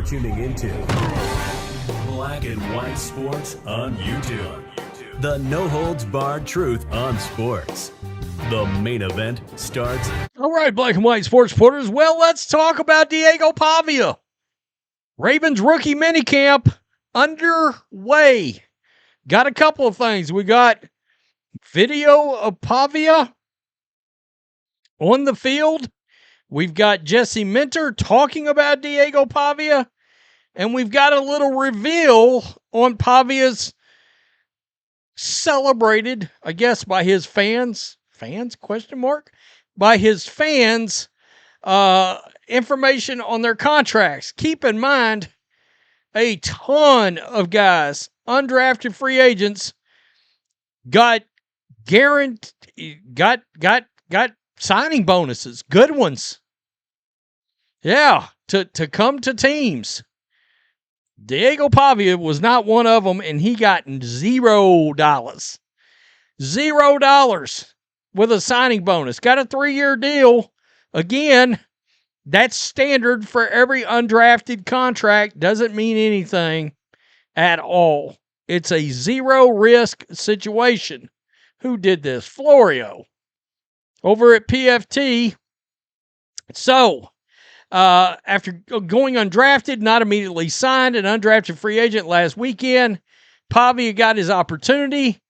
You're tuning into Black and White Sports on YouTube. The no-holds-barred truth on sports. The main event starts. All right, Black and White Sports supporters. Well, let's talk about Diego Pavia. Ravens rookie minicamp underway. Got a couple of things. We got video of Pavia on the field. We've got Jesse Minter talking about Diego Pavia. And we've got a little reveal on Pavia's celebrated, I guess, by his fans. Fans? Question mark? By his fans, information on their contracts. Keep in mind, a ton of guys, undrafted free agents, got signing bonuses, good ones. Yeah, to come to teams. Diego Pavia was not one of them, and he got $0. $0 with a signing bonus. Got a 3-year deal. Again, that's standard for every undrafted contract. Doesn't mean anything at all. It's a zero-risk situation. Who did this? Florio over at PFT. So, after going undrafted, not immediately signed, an undrafted free agent last weekend, Pavia got his opportunity,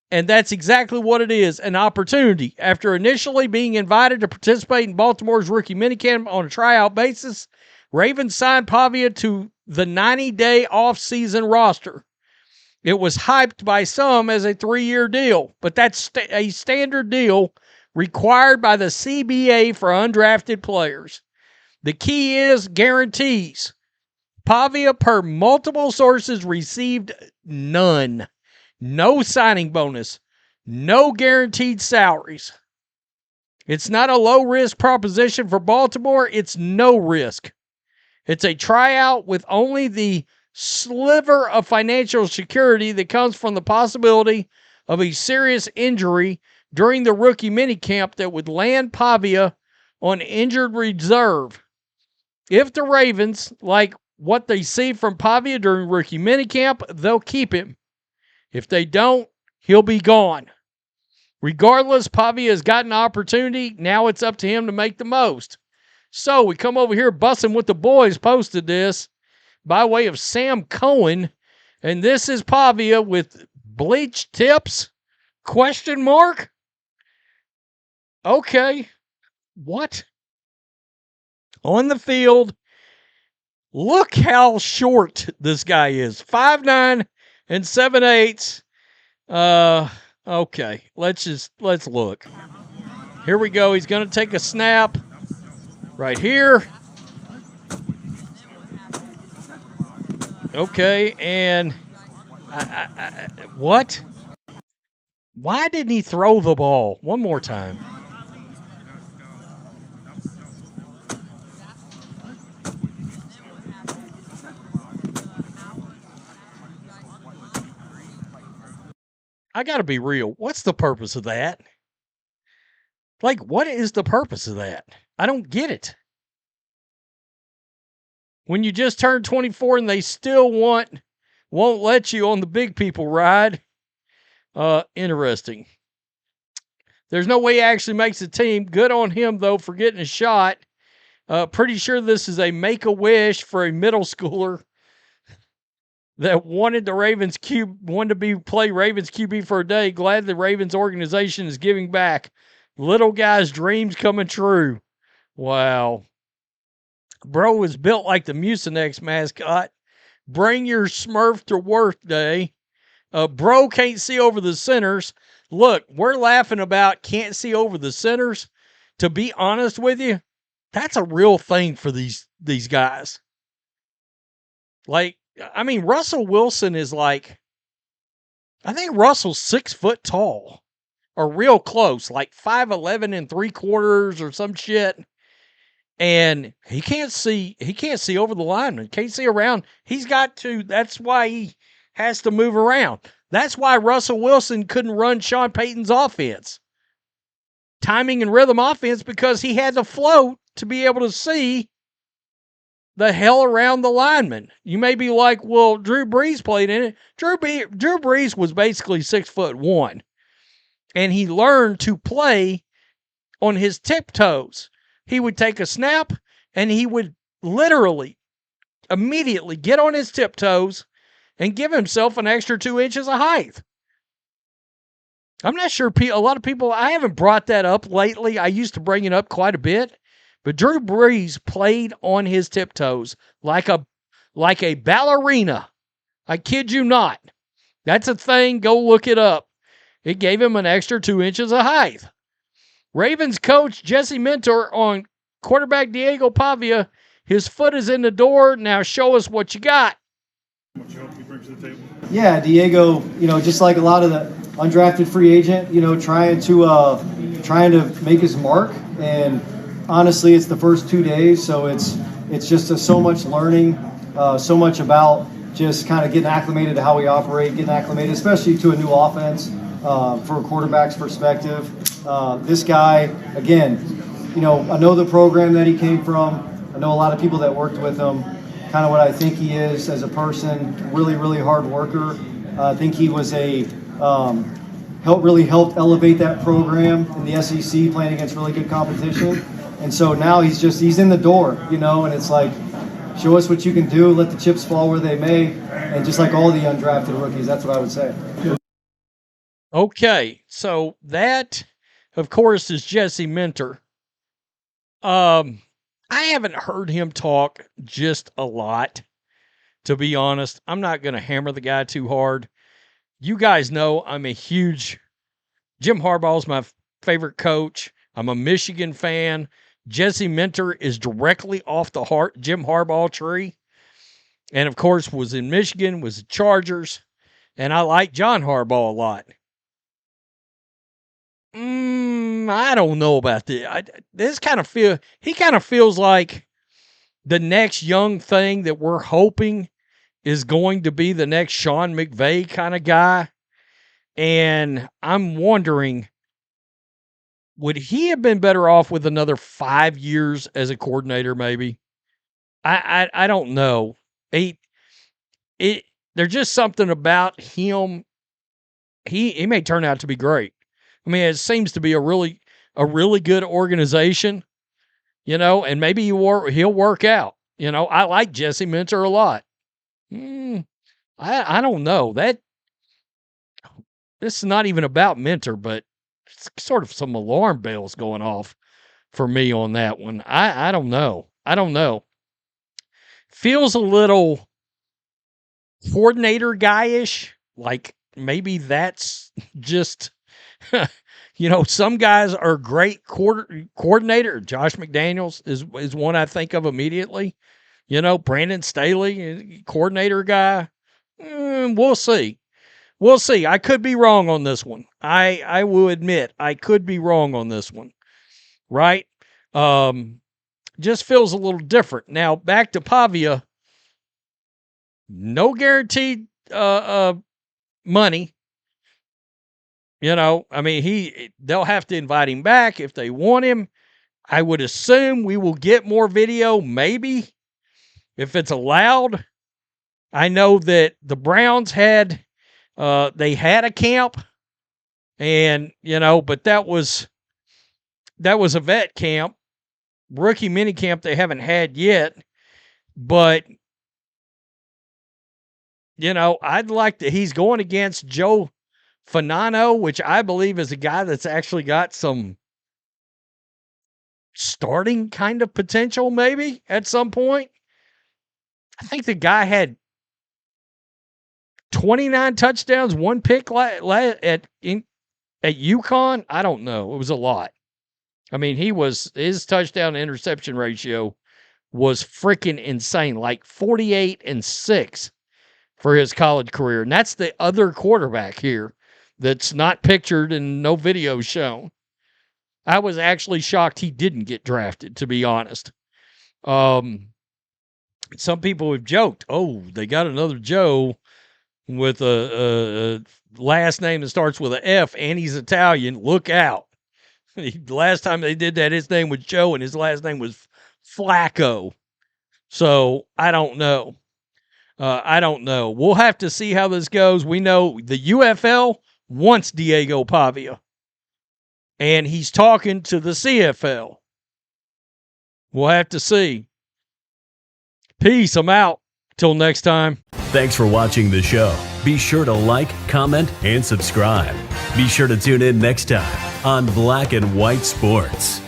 and that's exactly what it is, an opportunity. After initially being invited to participate in Baltimore's rookie minicamp on a tryout basis, Ravens signed Pavia to the 90-day off-season roster. It was hyped by some as a 3-year deal, but that's a standard deal required by the CBA for undrafted players. The key is guarantees. Pavia, per multiple sources, received none. No signing bonus. No guaranteed salaries. It's not a low-risk proposition for Baltimore. It's no risk. It's a tryout with only the sliver of financial security that comes from the possibility of a serious injury during the rookie minicamp that would land Pavia on injured reserve. If the Ravens like what they see from Pavia during rookie minicamp, they'll keep him. If they don't, he'll be gone. Regardless, Pavia has got an opportunity. Now it's up to him to make the most. So we come over here, Bussin' with the Boys posted this by way of Sam Cohen. And this is Pavia with bleach tips? Question mark? Okay. What? On the field. Look how short this guy is. 5'9" and 7/8. Okay. Let's look. Here we go. He's going to take a snap right here. Okay, and what? Why didn't he throw the ball? One more time. I got to be real. What's the purpose of that? Like, what is the purpose of that? I don't get it. When you just turned 24 and they still won't let you on the big people ride. Interesting. There's no way he actually makes the team. Good on him, though, for getting a shot. Pretty sure this is a make-a-wish for a middle schooler that wanted play Ravens QB for a day. Glad the Ravens organization is giving back. Little guy's dreams coming true. Wow. Bro was built like the Mucinex mascot. Bring your Smurf to work day. Bro can't see over the centers. Look, we're laughing about can't see over the centers. To be honest with you, that's a real thing for these guys. Like, I mean, Russell Wilson is like, I think Russell's 6 foot tall, or real close, like 5'11" and 3/4 or some shit. And he can't see over the lineman, can't see around. He's got to, that's why he has to move around. That's why Russell Wilson couldn't run Sean Payton's offense. Timing and rhythm offense, because he had to float to be able to see the hell around the lineman. You may be like, well, Drew Brees played in it. Drew Brees was basically 6'1", and he learned to play on his tiptoes. He would take a snap, and he would literally immediately get on his tiptoes and give himself an extra 2 inches of height. I'm not sure a lot of people, I haven't brought that up lately. I used to bring it up quite a bit, but Drew Brees played on his tiptoes like a ballerina. I kid you not. That's a thing. Go look it up. It gave him an extra 2 inches of height. Ravens coach Jesse Minter on quarterback Diego Pavia. His foot is in the door. Now show us what you got. What you hope he brings to the table? Yeah, Diego, just like a lot of the undrafted free agent, trying to make his mark. And honestly, it's the first 2 days, so it's just so much learning, so much about just kind of getting acclimated to how we operate, getting acclimated, especially to a new offense for a quarterback's perspective. This guy, again, I know the program that he came from. I know a lot of people that worked with him. Kind of what I think he is as a person, really, really hard worker. I think he was helped elevate that program in the SEC, playing against really good competition. And so now he's in the door, and it's like, show us what you can do, let the chips fall where they may, and just like all the undrafted rookies, that's what I would say. Okay, so that, of course, is Jesse Minter. I haven't heard him talk just a lot, to be honest. I'm not going to hammer the guy too hard. You guys know I'm a huge Jim Harbaugh's my favorite coach. I'm a Michigan fan. Jesse Minter is directly off the Jim Harbaugh tree. And, of course, was in Michigan, was the Chargers. And I like John Harbaugh a lot. I don't know about this. He kind of feels like the next young thing that we're hoping is going to be the next Sean McVay kind of guy. And I'm wondering, would he have been better off with another 5 years as a coordinator, maybe? I don't know. There's just something about him. He may turn out to be great. I mean, it seems to be a really good organization, and maybe he'll work out. I like Jesse Minter a lot. I don't know. This is not even about Minter, but it's sort of some alarm bells going off for me on that one. I don't know. Feels a little coordinator guy-ish, like maybe that's just some guys are great coordinator. Josh McDaniels is one I think of immediately. Brandon Staley, coordinator guy. We'll see. I could be wrong on this one. I will admit I could be wrong on this one. Right? Just feels a little different. Now back to Pavia. No guaranteed money. I mean, they'll have to invite him back if they want him. I would assume we will get more video, maybe, if it's allowed. I know that the Browns had a camp, and but that was a vet camp, rookie mini camp they haven't had yet. But I'd like to. He's going against Joe Fanano, which I believe is a guy that's actually got some starting kind of potential, maybe at some point. I think the guy had 29 touchdowns, 1 pick at UConn. I don't know. It was a lot. I mean, his touchdown to interception ratio was freaking insane, like 48-6 for his college career. And that's the other quarterback here that's not pictured and no video shown. I was actually shocked he didn't get drafted, to be honest. Some people have joked, oh, they got another Joe with a last name that starts with an F and he's Italian. Look out. The last time they did that, his name was Joe and his last name was Flacco. So I don't know. I don't know. We'll have to see how this goes. We know the UFL wants Diego Pavia, and he's talking to the CFL. We'll have to see. Peace. I'm out. Till next time. Thanks for watching the show. Be sure to like, comment, and subscribe. Be sure to tune in next time on Black and White Sports.